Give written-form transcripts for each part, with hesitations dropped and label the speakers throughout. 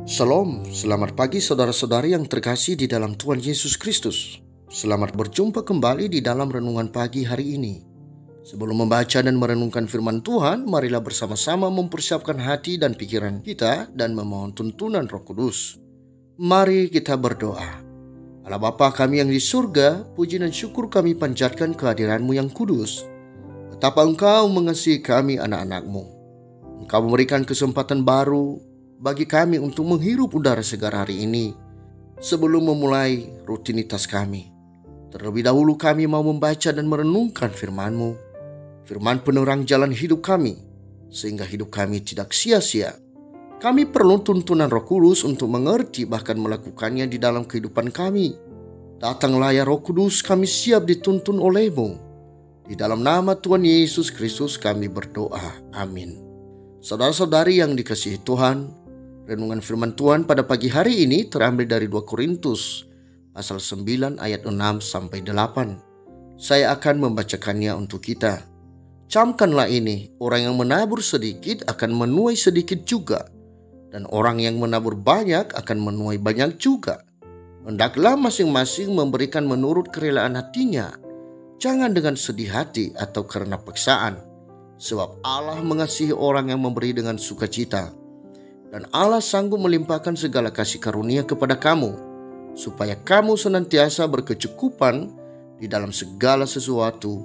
Speaker 1: Shalom, selamat pagi saudara-saudari yang terkasih di dalam Tuhan Yesus Kristus. Selamat berjumpa kembali di dalam renungan pagi hari ini. Sebelum membaca dan merenungkan firman Tuhan, marilah bersama-sama mempersiapkan hati dan pikiran kita dan memohon tuntunan Roh Kudus. Mari kita berdoa. Allah Bapa kami yang di surga, puji dan syukur kami panjatkan kehadiran-Mu yang kudus. Betapa Engkau mengasihi kami anak-anak-Mu. Engkau memberikan kesempatan baru bagi kami untuk menghirup udara segar hari ini sebelum memulai rutinitas kami. Terlebih dahulu kami mau membaca dan merenungkan firman-Mu, firman penerang jalan hidup kami, sehingga hidup kami tidak sia-sia. Kami perlu tuntunan Roh Kudus untuk mengerti bahkan melakukannya di dalam kehidupan kami. Datanglah ya Roh Kudus, kami siap dituntun oleh-Mu. Di dalam nama Tuhan Yesus Kristus kami berdoa, amin. Saudara-saudari yang dikasihi Tuhan, renungan firman Tuhan pada pagi hari ini terambil dari 2 Korintus pasal 9 ayat 6 sampai 8. Saya akan membacakannya untuk kita. Camkanlah ini, orang yang menabur sedikit akan menuai sedikit juga, dan orang yang menabur banyak akan menuai banyak juga. Hendaklah masing-masing memberikan menurut kerelaan hatinya, jangan dengan sedih hati atau karena paksaan, sebab Allah mengasihi orang yang memberi dengan sukacita. Dan Allah sanggup melimpahkan segala kasih karunia kepada kamu, supaya kamu senantiasa berkecukupan di dalam segala sesuatu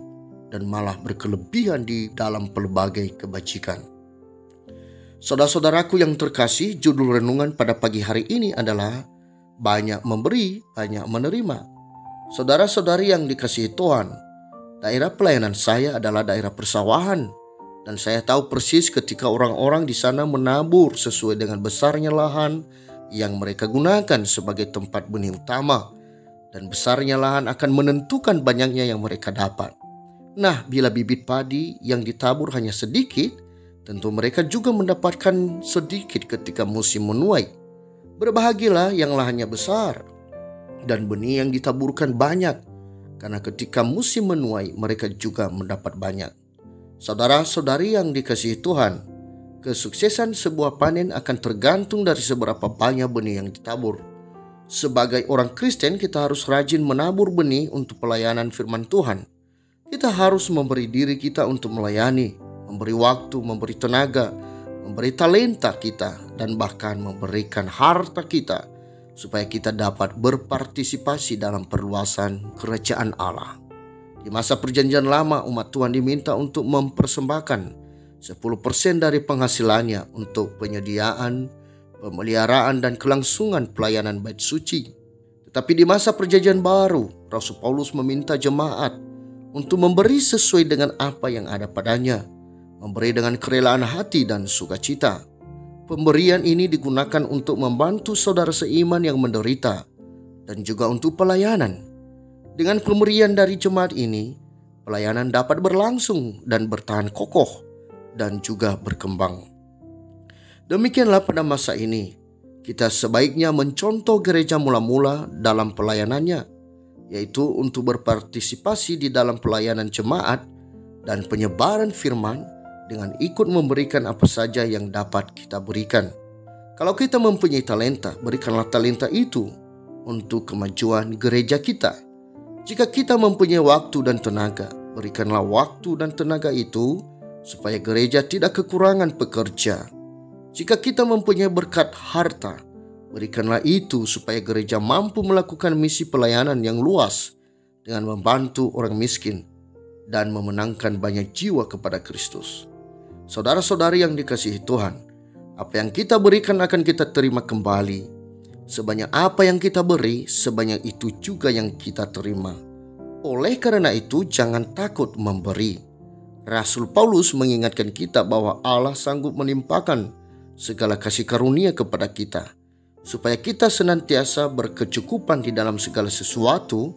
Speaker 1: dan malah berkelebihan di dalam pelbagai kebajikan. Saudara-saudaraku yang terkasih, judul renungan pada pagi hari ini adalah banyak memberi, banyak menerima. Saudara-saudari yang dikasihi Tuhan, daerah pelayanan saya adalah daerah persawahan. Dan saya tahu persis ketika orang-orang di sana menabur sesuai dengan besarnya lahan yang mereka gunakan sebagai tempat benih utama. Dan besarnya lahan akan menentukan banyaknya yang mereka dapat. Nah, bila bibit padi yang ditabur hanya sedikit, tentu mereka juga mendapatkan sedikit ketika musim menuai. Berbahagialah yang lahannya besar dan benih yang ditaburkan banyak, karena ketika musim menuai mereka juga mendapat banyak. Saudara-saudari yang dikasihi Tuhan, kesuksesan sebuah panen akan tergantung dari seberapa banyak benih yang ditabur. Sebagai orang Kristen, kita harus rajin menabur benih untuk pelayanan firman Tuhan. Kita harus memberi diri kita untuk melayani, memberi waktu, memberi tenaga, memberi talenta kita, dan bahkan memberikan harta kita, supaya kita dapat berpartisipasi dalam perluasan kerajaan Allah. Di masa perjanjian lama, umat Tuhan diminta untuk mempersembahkan 10% dari penghasilannya untuk penyediaan, pemeliharaan, dan kelangsungan pelayanan bait suci. Tetapi di masa perjanjian baru, Rasul Paulus meminta jemaat untuk memberi sesuai dengan apa yang ada padanya, memberi dengan kerelaan hati dan sukacita. Pemberian ini digunakan untuk membantu saudara seiman yang menderita dan juga untuk pelayanan. Dengan pemberian dari jemaat ini, pelayanan dapat berlangsung dan bertahan kokoh dan juga berkembang. Demikianlah pada masa ini, kita sebaiknya mencontoh gereja mula-mula dalam pelayanannya, yaitu untuk berpartisipasi di dalam pelayanan jemaat dan penyebaran firman dengan ikut memberikan apa saja yang dapat kita berikan. Kalau kita mempunyai talenta, berikanlah talenta itu untuk kemajuan gereja kita. Jika kita mempunyai waktu dan tenaga, berikanlah waktu dan tenaga itu supaya gereja tidak kekurangan pekerja. Jika kita mempunyai berkat harta, berikanlah itu supaya gereja mampu melakukan misi pelayanan yang luas dengan membantu orang miskin dan memenangkan banyak jiwa kepada Kristus. Saudara-saudari yang dikasihi Tuhan, apa yang kita berikan akan kita terima kembali. Sebanyak apa yang kita beri, sebanyak itu juga yang kita terima. Oleh karena itu, jangan takut memberi. Rasul Paulus mengingatkan kita bahwa Allah sanggup melimpahkan segala kasih karunia kepada kita, supaya kita senantiasa berkecukupan di dalam segala sesuatu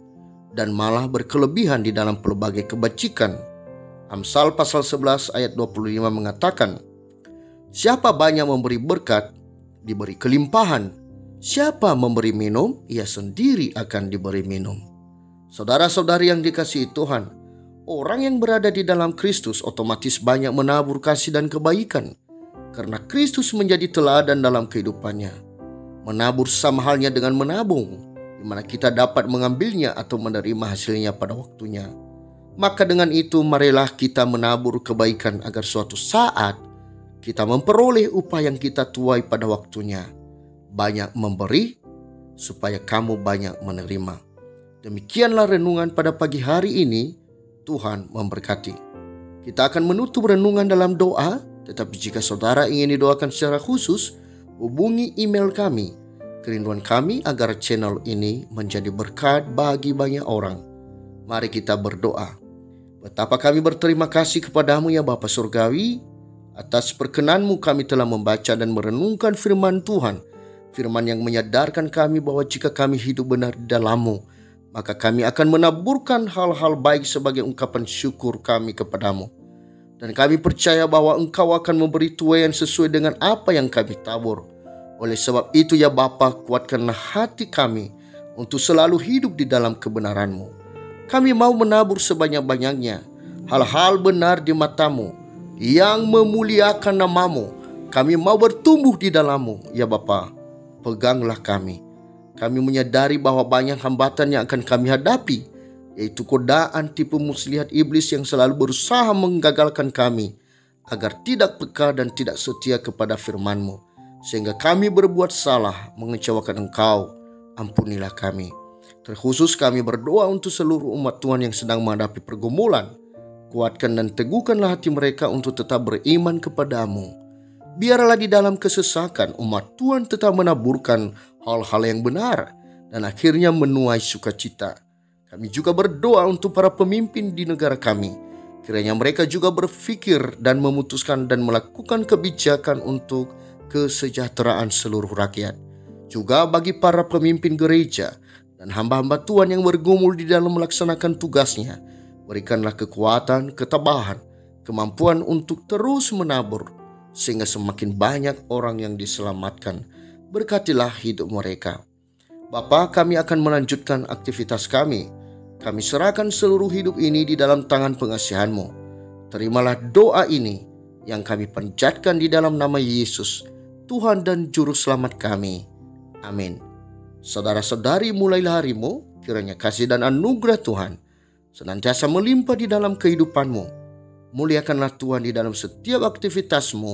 Speaker 1: dan malah berkelebihan di dalam pelbagai kebajikan. Amsal pasal 11 ayat 25 mengatakan, siapa banyak memberi berkat, diberi kelimpahan. Siapa memberi minum, ia sendiri akan diberi minum. Saudara-saudari yang dikasihi Tuhan, orang yang berada di dalam Kristus otomatis banyak menabur kasih dan kebaikan, karena Kristus menjadi teladan dalam kehidupannya. Menabur sama halnya dengan menabung, di mana kita dapat mengambilnya atau menerima hasilnya pada waktunya. Maka dengan itu marilah kita menabur kebaikan agar suatu saat kita memperoleh upah yang kita tuai pada waktunya. Banyak memberi supaya kamu banyak menerima. Demikianlah renungan pada pagi hari ini. Tuhan memberkati. Kita akan menutup renungan dalam doa, tetapi jika saudara ingin didoakan secara khusus, hubungi email kami. Kerinduan kami agar channel ini menjadi berkat bagi banyak orang. Mari kita berdoa. Betapa kami berterima kasih kepadamu ya Bapa Surgawi, atas perkenan-Mu kami telah membaca dan merenungkan firman Tuhan. Firman yang menyadarkan kami bahwa jika kami hidup benar di dalam-Mu, maka kami akan menaburkan hal-hal baik sebagai ungkapan syukur kami kepadamu. Dan kami percaya bahwa Engkau akan memberi tuaian sesuai dengan apa yang kami tabur. Oleh sebab itu ya Bapa, kuatkanlah hati kami untuk selalu hidup di dalam kebenaran-Mu. Kami mau menabur sebanyak-banyaknya hal-hal benar di mata-Mu yang memuliakan nama-Mu. Kami mau bertumbuh di dalam-Mu ya Bapa. Peganglah kami. Kami menyadari bahwa banyak hambatan yang akan kami hadapi, yaitu godaan tipu muslihat iblis yang selalu berusaha menggagalkan kami agar tidak peka dan tidak setia kepada firman-Mu, sehingga kami berbuat salah, mengecewakan Engkau. Ampunilah kami. Terkhusus kami berdoa untuk seluruh umat Tuhan yang sedang menghadapi pergumulan. Kuatkan dan teguhkanlah hati mereka untuk tetap beriman kepadamu. Biarlah di dalam kesesakan umat Tuhan tetap menaburkan hal-hal yang benar dan akhirnya menuai sukacita. Kami juga berdoa untuk para pemimpin di negara kami. Kiranya mereka juga berpikir dan memutuskan dan melakukan kebijakan untuk kesejahteraan seluruh rakyat. Juga bagi para pemimpin gereja dan hamba-hamba Tuhan yang bergumul di dalam melaksanakan tugasnya, berikanlah kekuatan, ketabahan, kemampuan untuk terus menabur, sehingga semakin banyak orang yang diselamatkan. Berkatilah hidup mereka. Bapa, kami akan melanjutkan aktivitas kami. Kami serahkan seluruh hidup ini di dalam tangan pengasihan-Mu. Terimalah doa ini yang kami panjatkan di dalam nama Yesus, Tuhan dan Juru Selamat kami. Amin. Saudara-saudari, mulailah harimu, kiranya kasih dan anugerah Tuhan senantiasa melimpah di dalam kehidupanmu. Muliakanlah Tuhan di dalam setiap aktivitasmu,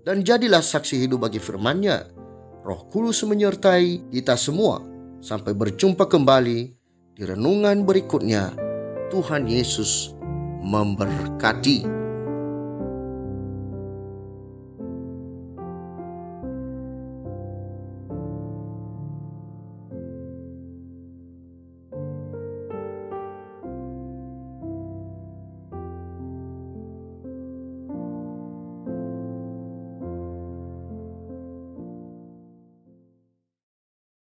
Speaker 1: dan jadilah saksi hidup bagi firman-Nya. Roh Kudus menyertai kita semua. Sampai berjumpa kembali di renungan berikutnya. Tuhan Yesus memberkati.